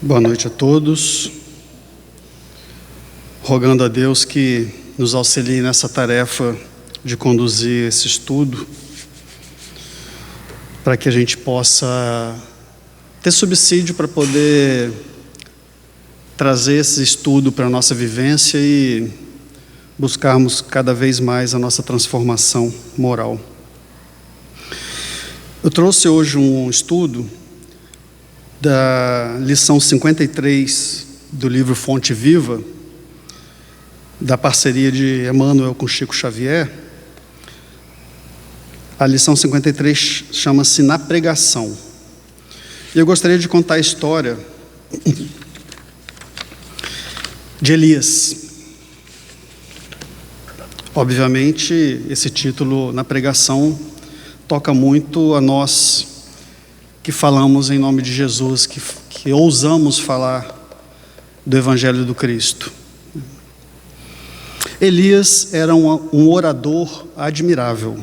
Boa noite a todos, rogando a Deus que nos auxilie nessa tarefa de conduzir esse estudo, para que a gente possa ter subsídio para poder trazer esse estudo para a nossa vivência e buscarmos cada vez mais a nossa transformação moral. Eu trouxe hoje um estudo da lição 53 do livro Fonte Viva, da parceria de Emmanuel com Chico Xavier. A lição 53 chama-se Na Pregação. E eu gostaria de contar a história de Elias. Obviamente, esse título, Na Pregação, toca muito a nós que falamos em nome de Jesus, que ousamos falar do Evangelho do Cristo. Elias era um orador admirável.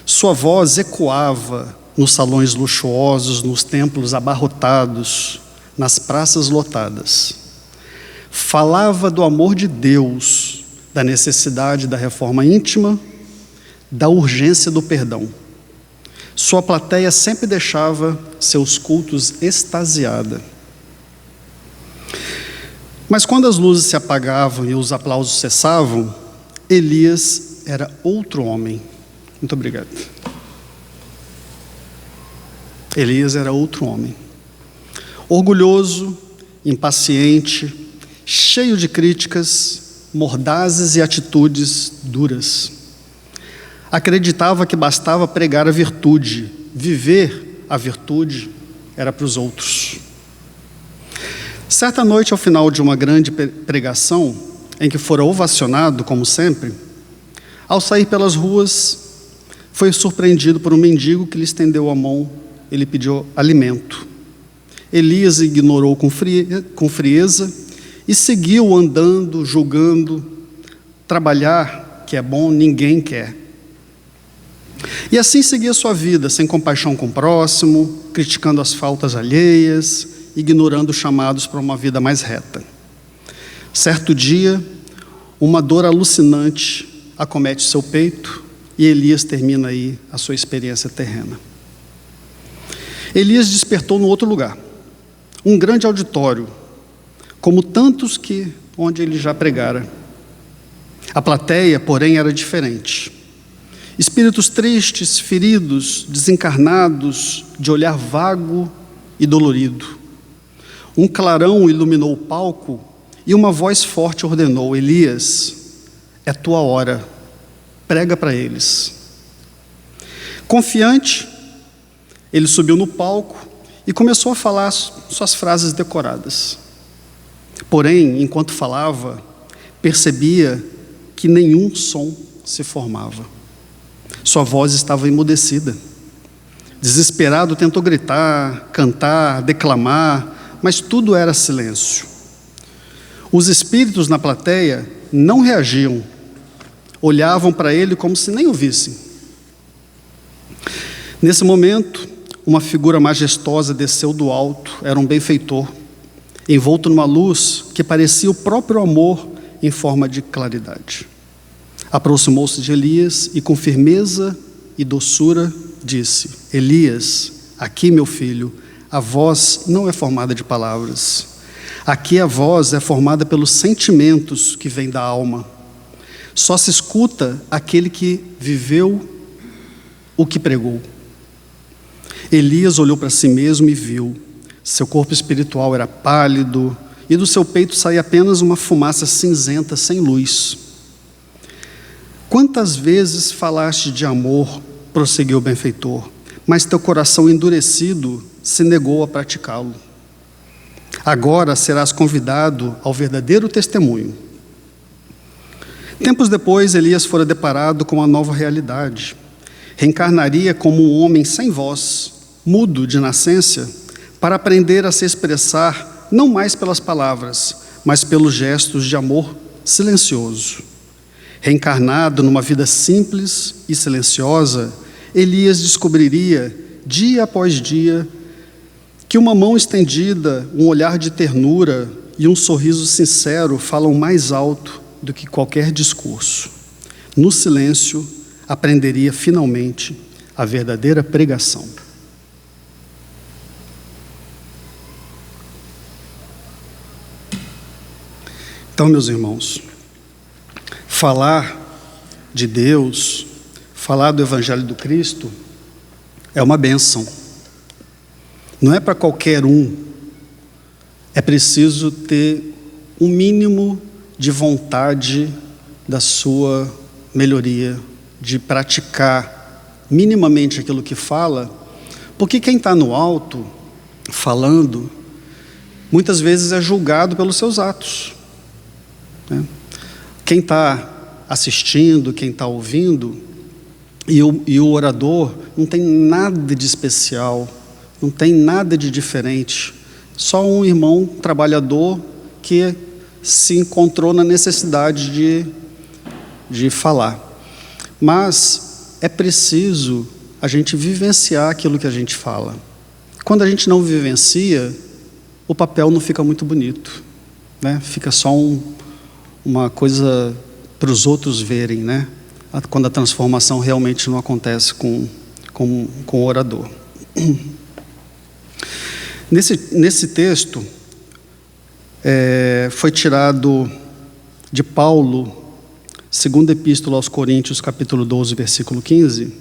Sua voz ecoava nos salões luxuosos, nos templos abarrotados, nas praças lotadas. Falava do amor de Deus, da necessidade da reforma íntima, da urgência do perdão. Sua plateia sempre deixava seus cultos extasiada. Mas quando as luzes se apagavam e os aplausos cessavam, Elias era outro homem. Muito obrigado. Elias era outro homem. Orgulhoso, impaciente, cheio de críticas, mordazes e atitudes duras. Acreditava que bastava pregar a virtude, viver a virtude era para os outros. Certa noite, ao final de uma grande pregação, em que fora ovacionado, como sempre, ao sair pelas ruas, foi surpreendido por um mendigo que lhe estendeu a mão e lhe pediu alimento. Elias ignorou com frieza e seguiu andando, julgando. Trabalhar, que é bom, ninguém quer. E assim seguia sua vida, sem compaixão com o próximo, criticando as faltas alheias, ignorando os chamados para uma vida mais reta. Certo dia, uma dor alucinante acomete seu peito e Elias termina aí a sua experiência terrena. Elias despertou no outro lugar, um grande auditório, como tantos onde ele já pregara. A plateia, porém, era diferente. Espíritos tristes, feridos, desencarnados, de olhar vago e dolorido. Um clarão iluminou o palco e uma voz forte ordenou: Elias, é tua hora, prega para eles. Confiante, ele subiu no palco e começou a falar suas frases decoradas. Porém, enquanto falava, percebia que nenhum som se formava. Sua voz estava emudecida. Desesperado, tentou gritar, cantar, declamar, mas tudo era silêncio. Os espíritos na plateia não reagiam, olhavam para ele como se nem o vissem. Nesse momento, uma figura majestosa desceu do alto, era um benfeitor, envolto numa luz que parecia o próprio amor em forma de claridade. Aproximou-se de Elias e com firmeza e doçura disse: Elias, aqui meu filho, a voz não é formada de palavras. Aqui a voz é formada pelos sentimentos que vêm da alma. Só se escuta aquele que viveu o que pregou. Elias olhou para si mesmo e viu. Seu corpo espiritual era pálido e do seu peito saía apenas uma fumaça cinzenta sem luz. Quantas vezes falaste de amor, prosseguiu o benfeitor, mas teu coração endurecido se negou a praticá-lo. Agora serás convidado ao verdadeiro testemunho. Tempos depois, Elias fora deparado com uma nova realidade. Reencarnaria como um homem sem voz, mudo de nascença, para aprender a se expressar não mais pelas palavras, mas pelos gestos de amor silencioso. Reencarnado numa vida simples e silenciosa, Elias descobriria, dia após dia, que uma mão estendida, um olhar de ternura e um sorriso sincero falam mais alto do que qualquer discurso. No silêncio, aprenderia finalmente a verdadeira pregação. Então, meus irmãos, falar de Deus, falar do Evangelho do Cristo, é uma bênção. Não é para qualquer um. É preciso ter um mínimo de vontade da sua melhoria, de praticar minimamente aquilo que fala, porque quem está no alto, falando, muitas vezes é julgado pelos seus atos, né? Quem está assistindo, quem está ouvindo, e o orador não tem nada de especial, não tem nada de diferente, só um irmão trabalhador que se encontrou na necessidade de falar. Mas é preciso a gente vivenciar aquilo que a gente fala. Quando a gente não vivencia, o papel não fica muito bonito, né? Fica só uma coisa para os outros verem, né? Quando a transformação realmente não acontece com o orador. Nesse texto, foi tirado de Paulo, segunda epístola aos Coríntios, capítulo 12, versículo 15,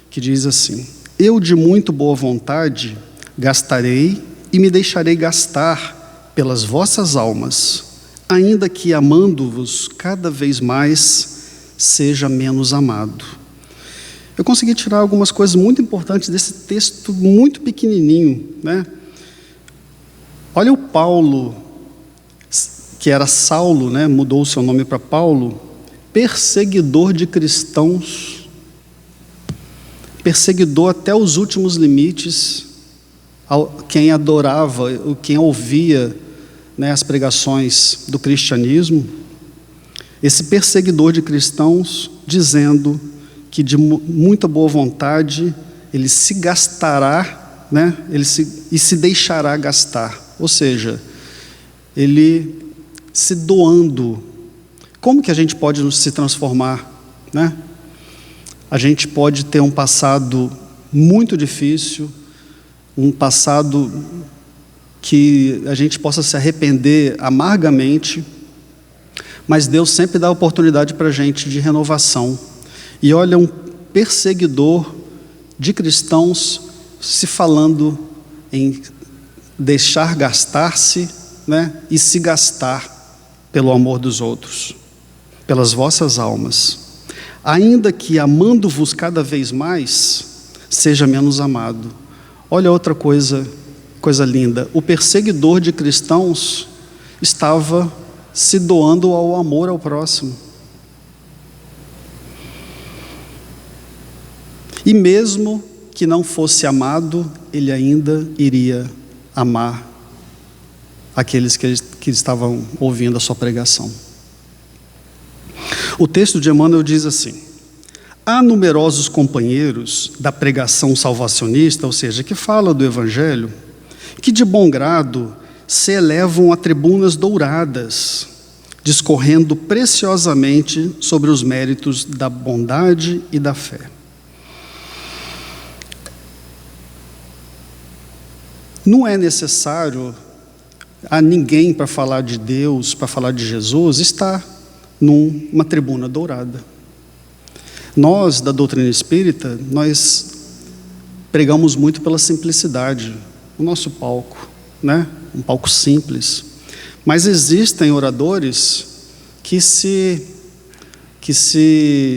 que diz assim: eu de muito boa vontade gastarei e me deixarei gastar pelas vossas almas, ainda que amando-vos cada vez mais, seja menos amado. Eu consegui tirar algumas coisas muito importantes desse texto muito pequenininho, né? Olha o Paulo, que era Saulo, né? Mudou o seu nome para Paulo, perseguidor de cristãos, perseguidor até os últimos limites, quem adorava, quem ouvia, né, as pregações do cristianismo. Esse perseguidor de cristãos, dizendo que de muita boa vontade ele se gastará, né, e se deixará gastar, ou seja, ele se doando. Como que a gente pode se transformar, né? A gente pode ter um passado muito difícil, um passado que a gente possa se arrepender amargamente, mas Deus sempre dá oportunidade para a gente de renovação. E olha, um perseguidor de cristãos se falando em deixar gastar-se, né, e se gastar pelo amor dos outros, pelas vossas almas, ainda que amando-vos cada vez mais, seja menos amado. Olha outra coisa linda, o perseguidor de cristãos estava se doando ao amor ao próximo. E mesmo que não fosse amado, ele ainda iria amar aqueles que estavam ouvindo a sua pregação. O texto de Emmanuel diz assim: há numerosos companheiros da pregação salvacionista, ou seja, que fala do Evangelho, que de bom grado se elevam a tribunas douradas, discorrendo preciosamente sobre os méritos da bondade e da fé. Não é necessário a ninguém, para falar de Deus, para falar de Jesus, estar numa tribuna dourada. Nós, da doutrina espírita, nós pregamos muito pela simplicidade, o nosso palco, né? Um palco simples. Mas existem oradores que se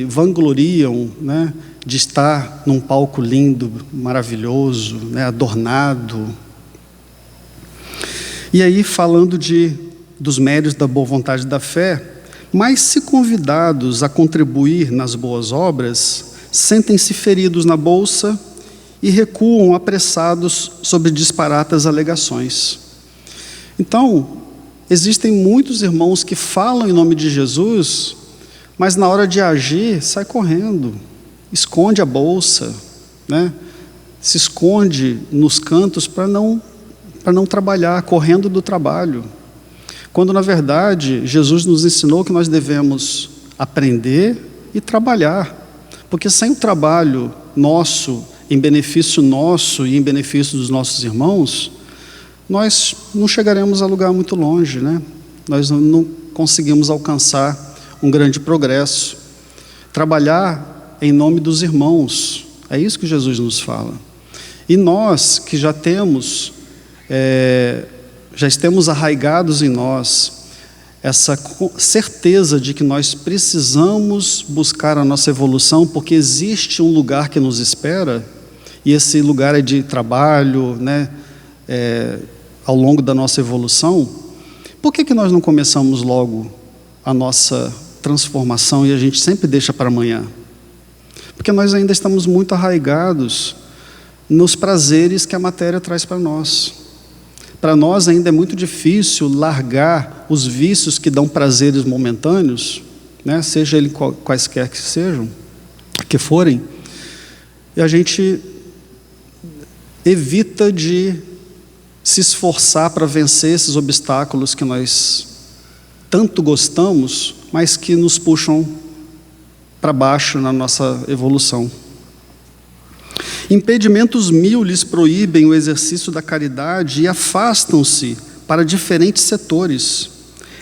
vangloriam, né, de estar num palco lindo, maravilhoso, né, adornado. E aí, falando dos méritos da boa vontade da fé, mas se convidados a contribuir nas boas obras, sentem-se feridos na bolsa e recuam apressados sobre disparatas alegações. Então, existem muitos irmãos que falam em nome de Jesus, mas na hora de agir, sai correndo, esconde a bolsa, né? Se esconde nos cantos para não para não trabalhar, correndo do trabalho. Quando, na verdade, Jesus nos ensinou que nós devemos aprender e trabalhar. Porque sem o trabalho nosso, em benefício nosso e em benefício dos nossos irmãos, nós não chegaremos a lugar muito longe, né? Nós não conseguimos alcançar um grande progresso. Trabalhar em nome dos irmãos, é isso que Jesus nos fala. E nós que já estamos arraigados em nós, essa certeza de que nós precisamos buscar a nossa evolução, porque existe um lugar que nos espera, e esse lugar é de trabalho, né, ao longo da nossa evolução. Por que nós não começamos logo a nossa transformação e a gente sempre deixa para amanhã? Porque nós ainda estamos muito arraigados nos prazeres que a matéria traz para nós. Para nós ainda é muito difícil largar os vícios que dão prazeres momentâneos, né? Seja eles quaisquer que sejam, que forem, e a gente evita de se esforçar para vencer esses obstáculos que nós tanto gostamos, mas que nos puxam para baixo na nossa evolução. Impedimentos mil lhes proíbem o exercício da caridade e afastam-se para diferentes setores,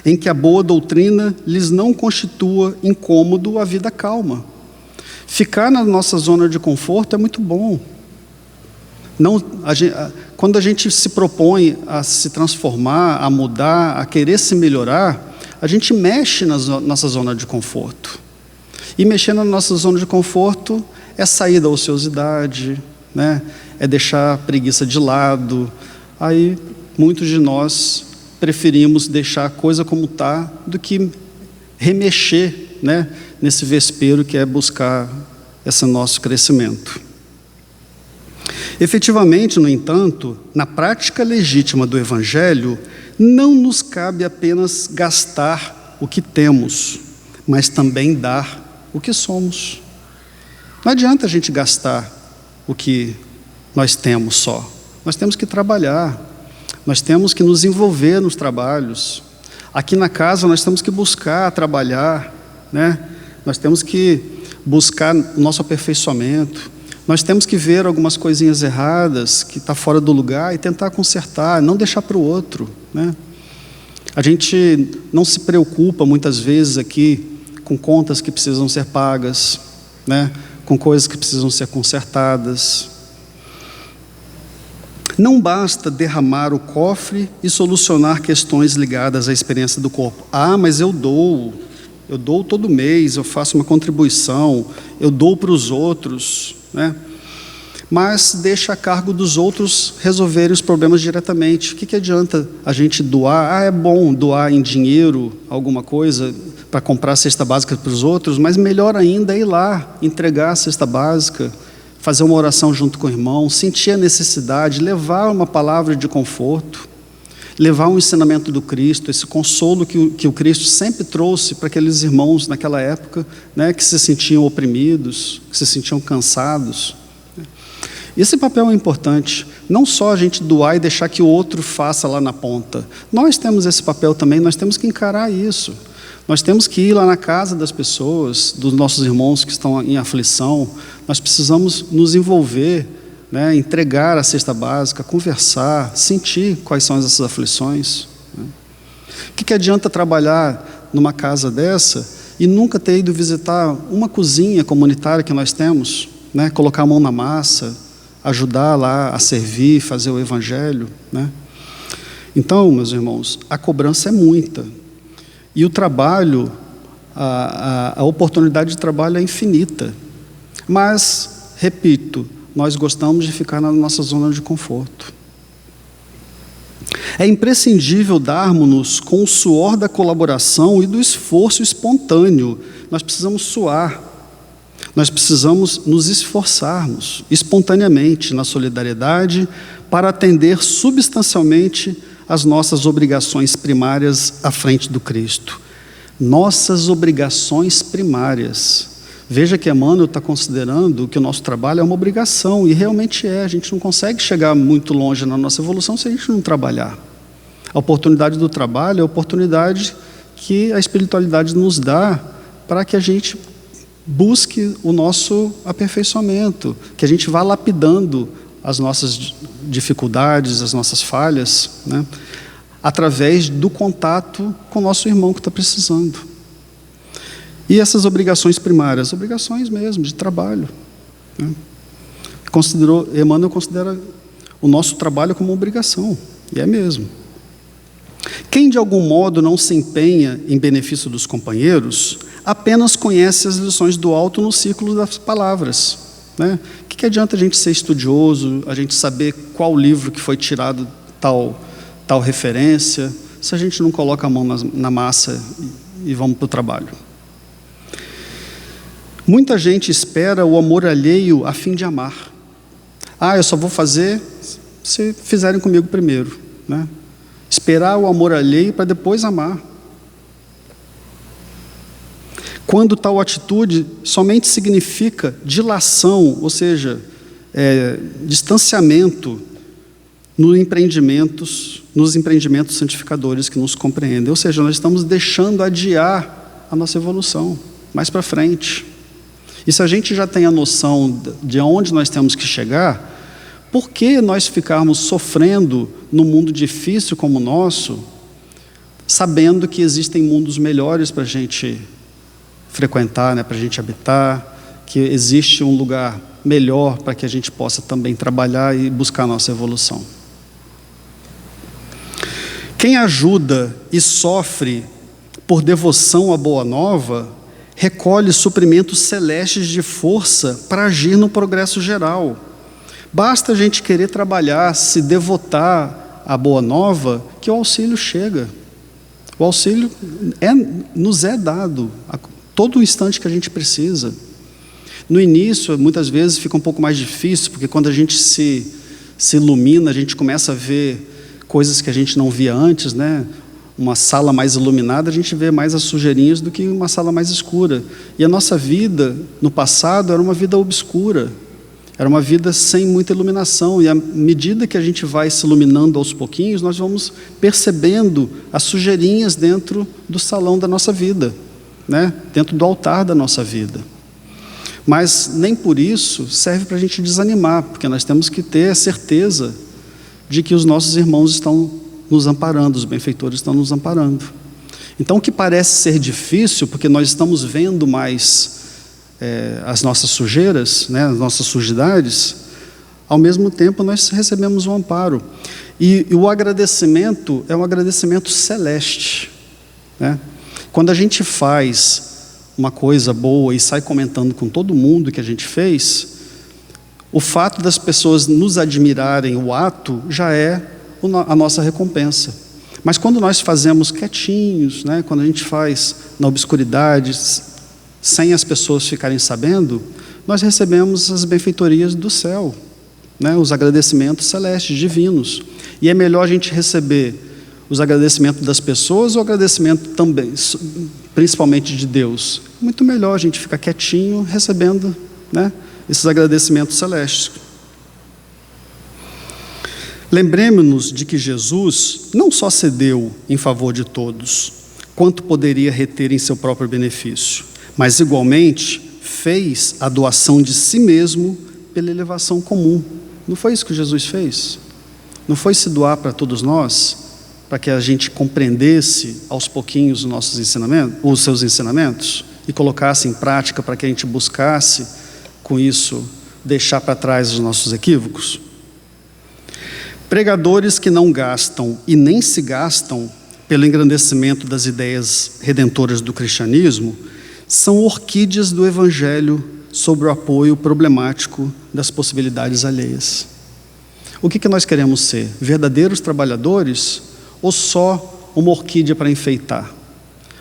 em que a boa doutrina lhes não constitua incômodo a vida calma. Ficar na nossa zona de conforto é muito bom. Quando a gente se propõe a se transformar, a mudar, a querer se melhorar, a gente mexe na nossa zona de conforto. E mexer na nossa zona de conforto é sair da ociosidade, né? É deixar a preguiça de lado. Aí muitos de nós preferimos deixar a coisa como está do que remexer, né, nesse vespeiro que é buscar esse nosso crescimento. Efetivamente, no entanto, na prática legítima do Evangelho, não nos cabe apenas gastar o que temos, mas também dar o que somos. Não adianta a gente gastar o que nós temos só. Nós temos que trabalhar, nós temos que nos envolver nos trabalhos. Aqui na casa nós temos que buscar trabalhar, né? Nós temos que buscar o nosso aperfeiçoamento. Nós temos que ver algumas coisinhas erradas que estão fora do lugar e tentar consertar, não deixar para o outro, né? A gente não se preocupa muitas vezes aqui com contas que precisam ser pagas, né? Com coisas que precisam ser consertadas. Não basta derramar o cofre e solucionar questões ligadas à experiência do corpo. Ah, mas eu dou todo mês, eu faço uma contribuição, eu dou para os outros, né? Mas deixa a cargo dos outros resolverem os problemas diretamente. O que adianta a gente doar? Ah, é bom doar em dinheiro alguma coisa para comprar a cesta básica para os outros, mas melhor ainda é ir lá, entregar a cesta básica, fazer uma oração junto com o irmão, sentir a necessidade, levar uma palavra de conforto, levar um ensinamento do Cristo, esse consolo que o Cristo sempre trouxe para aqueles irmãos naquela época, né, que se sentiam oprimidos, que se sentiam cansados. Esse papel é importante, não só a gente doar e deixar que o outro faça lá na ponta. Nós temos esse papel também, nós temos que encarar isso. Nós temos que ir lá na casa das pessoas, dos nossos irmãos que estão em aflição. Nós precisamos nos envolver, né, entregar a cesta básica, conversar, sentir quais são essas aflições. Né? O que adianta trabalhar numa casa dessa e nunca ter ido visitar uma cozinha comunitária que nós temos, né, colocar a mão na massa, ajudar lá a servir, fazer o Evangelho, né? Então, meus irmãos, a cobrança é muita. E o trabalho, a oportunidade de trabalho é infinita. Mas, repito, nós gostamos de ficar na nossa zona de conforto. É imprescindível darmos-nos com o suor da colaboração e do esforço espontâneo. Nós precisamos suar. Nós precisamos nos esforçarmos espontaneamente na solidariedade para atender substancialmente as nossas obrigações primárias à frente do Cristo. Nossas obrigações primárias. Veja que Emmanuel está considerando que o nosso trabalho é uma obrigação, e realmente é. A gente não consegue chegar muito longe na nossa evolução se a gente não trabalhar. A oportunidade do trabalho é a oportunidade que a espiritualidade nos dá para que a gente busque o nosso aperfeiçoamento, que a gente vá lapidando as nossas dificuldades, as nossas falhas, né, através do contato com o nosso irmão que está precisando. E essas obrigações primárias, obrigações mesmo, de trabalho, né? Emmanuel considera o nosso trabalho como uma obrigação, e é mesmo. Quem de algum modo não se empenha em benefício dos companheiros, apenas conhece as lições do alto no círculo das palavras, né? O que adianta a gente ser estudioso, a gente saber qual livro que foi tirado tal referência, se a gente não coloca a mão na massa e vamos para o trabalho? Muita gente espera o amor alheio a fim de amar. Eu só vou fazer se fizerem comigo primeiro, né? Esperar o amor alheio para depois amar. Quando tal atitude somente significa dilação, ou seja, distanciamento nos empreendimentos santificadores que nos compreendem. Ou seja, nós estamos deixando adiar a nossa evolução mais para frente. E se a gente já tem a noção de onde nós temos que chegar, por que nós ficarmos sofrendo num mundo difícil como o nosso, sabendo que existem mundos melhores para a gente frequentar, né, para a gente habitar, que existe um lugar melhor para que a gente possa também trabalhar e buscar a nossa evolução? Quem ajuda e sofre por devoção à Boa Nova, recolhe suprimentos celestes de força para agir no progresso geral. Basta a gente querer trabalhar, se devotar à Boa Nova, que o auxílio chega. O auxílio nos é dado a todo instante que a gente precisa. No início, muitas vezes fica um pouco mais difícil, porque quando a gente se ilumina, a gente começa a ver coisas que a gente não via antes, né? Uma sala mais iluminada, a gente vê mais as sujeirinhas do que uma sala mais escura. E a nossa vida, no passado, era uma vida obscura. Era uma vida sem muita iluminação. E à medida que a gente vai se iluminando aos pouquinhos, nós vamos percebendo as sujeirinhas dentro do salão da nossa vida, né? Dentro do altar da nossa vida. Mas nem por isso serve para a gente desanimar, porque nós temos que ter a certeza de que os nossos irmãos estão nos amparando, os benfeitores estão nos amparando. Então, o que parece ser difícil, porque nós estamos vendo mais as nossas sujeiras, né, as nossas sujidades, ao mesmo tempo nós recebemos o amparo. E o agradecimento é um agradecimento celeste, né? Quando a gente faz uma coisa boa e sai comentando com todo mundo que a gente fez, o fato das pessoas nos admirarem o ato já é a nossa recompensa. Mas quando nós fazemos quietinhos, né, quando a gente faz na obscuridade, sem as pessoas ficarem sabendo, nós recebemos as benfeitorias do céu, né, os agradecimentos celestes, divinos. E é melhor a gente receber os agradecimentos das pessoas ou o agradecimento também, principalmente de Deus? Muito melhor a gente ficar quietinho recebendo, né, esses agradecimentos celestes. Lembremos-nos de que Jesus não só cedeu em favor de todos, quanto poderia reter em seu próprio benefício, mas igualmente fez a doação de si mesmo pela elevação comum. Não foi isso que Jesus fez? Não foi se doar para todos nós, para que a gente compreendesse aos pouquinhos os seus ensinamentos e colocasse em prática para que a gente buscasse, com isso, deixar para trás os nossos equívocos? Pregadores que não gastam e nem se gastam pelo engrandecimento das ideias redentoras do cristianismo são orquídeas do Evangelho sobre o apoio problemático das possibilidades alheias. O que nós queremos ser? Verdadeiros trabalhadores ou só uma orquídea para enfeitar?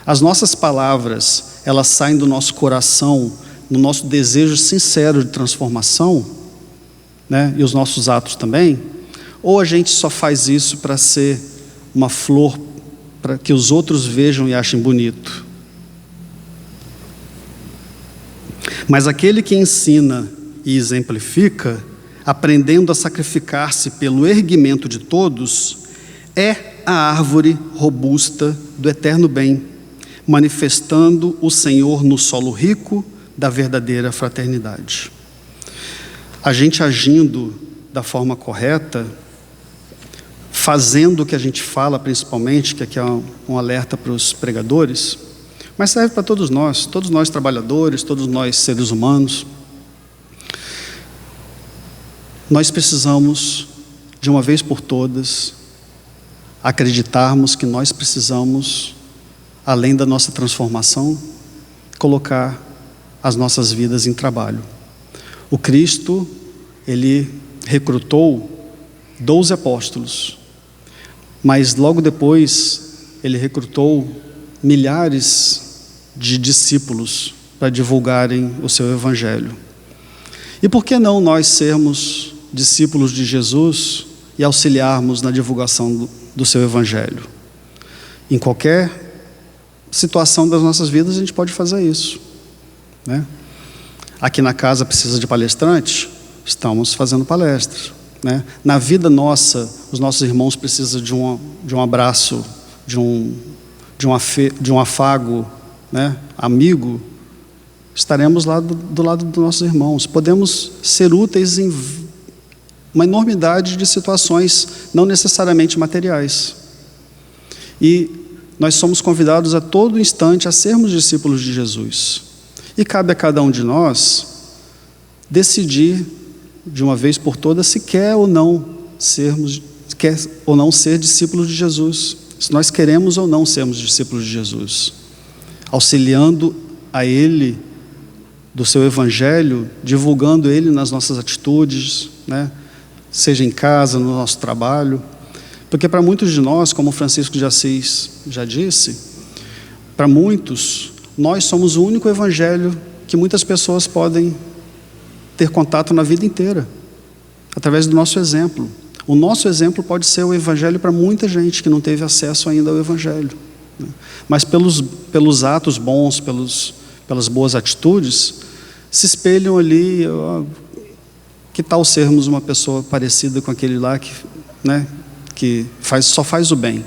As nossas palavras, elas saem do nosso coração, no nosso desejo sincero de transformação, né? E os nossos atos também? Ou a gente só faz isso para ser uma flor, para que os outros vejam e achem bonito? Mas aquele que ensina e exemplifica, aprendendo a sacrificar-se pelo erguimento de todos, é a árvore robusta do eterno bem, manifestando o Senhor no solo rico da verdadeira fraternidade. A gente agindo da forma correta, fazendo o que a gente fala principalmente, que aqui é um alerta para os pregadores, mas serve para todos nós trabalhadores, todos nós seres humanos. Nós precisamos, de uma vez por todas, acreditarmos que nós precisamos, além da nossa transformação, colocar as nossas vidas em trabalho. O Cristo, Ele recrutou 12 apóstolos, mas logo depois Ele recrutou milhares de discípulos para divulgarem o seu Evangelho. E por que não nós sermos discípulos de Jesus e auxiliarmos na divulgação do seu Evangelho? Em qualquer situação das nossas vidas a gente pode fazer isso, né? Aqui na casa precisa de palestrante? Estamos fazendo palestras, né? Na vida nossa, os nossos irmãos precisam de um abraço, de um afago, né? Amigo. Estaremos lá do lado dos nossos irmãos. Podemos ser úteis em uma enormidade de situações, não necessariamente materiais. E nós somos convidados a todo instante a sermos discípulos de Jesus. E cabe a cada um de nós decidir, de uma vez por todas, se quer ou não ser discípulo de Jesus. Se nós queremos ou não sermos discípulos de Jesus. Auxiliando a Ele do seu Evangelho, divulgando Ele nas nossas atitudes, né? Seja em casa, no nosso trabalho. Porque para muitos de nós, como Francisco de Assis já disse, para muitos, nós somos o único Evangelho que muitas pessoas podem ter contato na vida inteira, através do nosso exemplo. O nosso exemplo pode ser o Evangelho para muita gente que não teve acesso ainda ao Evangelho, né? Mas pelos atos bons, pelas boas atitudes, se espelham ali. Que tal sermos uma pessoa parecida com aquele lá que, né, que só faz o bem?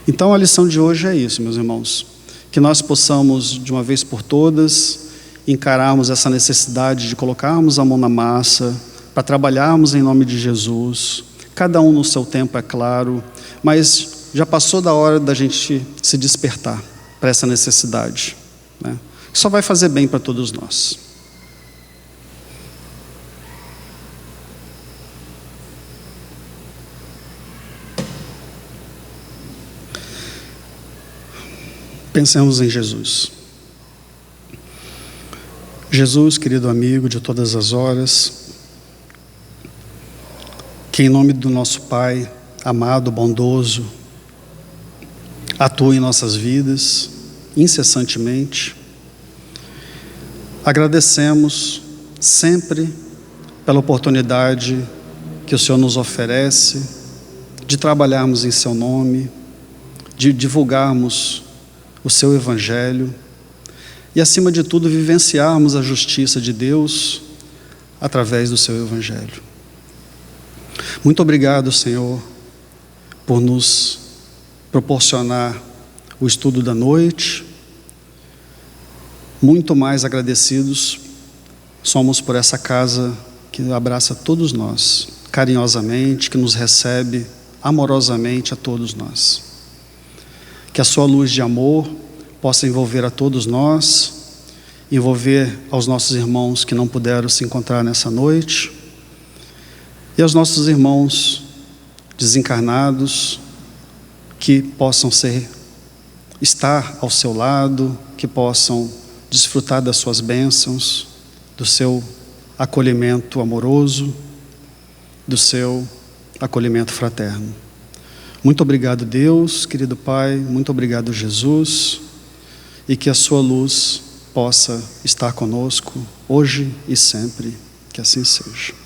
Então a lição de hoje é isso, meus irmãos, que nós possamos, de uma vez por todas, encararmos essa necessidade de colocarmos a mão na massa, para trabalharmos em nome de Jesus, cada um no seu tempo, é claro, mas já passou da hora da gente se despertar para essa necessidade, né? Só vai fazer bem para todos nós. Pensemos em Jesus. Jesus, querido amigo de todas as horas, que em nome do nosso Pai, amado, bondoso, atua em nossas vidas, incessantemente. Agradecemos sempre pela oportunidade que o Senhor nos oferece de trabalharmos em seu nome, de divulgarmos o seu Evangelho e, acima de tudo, vivenciarmos a justiça de Deus através do seu Evangelho. Muito obrigado, Senhor, por nos proporcionar o estudo da noite. Muito mais agradecidos somos por essa casa que abraça todos nós, carinhosamente, que nos recebe amorosamente a todos nós. Que a sua luz de amor possa envolver a todos nós, envolver aos nossos irmãos que não puderam se encontrar nessa noite, e aos nossos irmãos desencarnados, que possam estar ao seu lado, que possam desfrutar das suas bênçãos, do seu acolhimento amoroso, do seu acolhimento fraterno. Muito obrigado, Deus, querido Pai, muito obrigado, Jesus, e que a sua luz possa estar conosco hoje e sempre, que assim seja.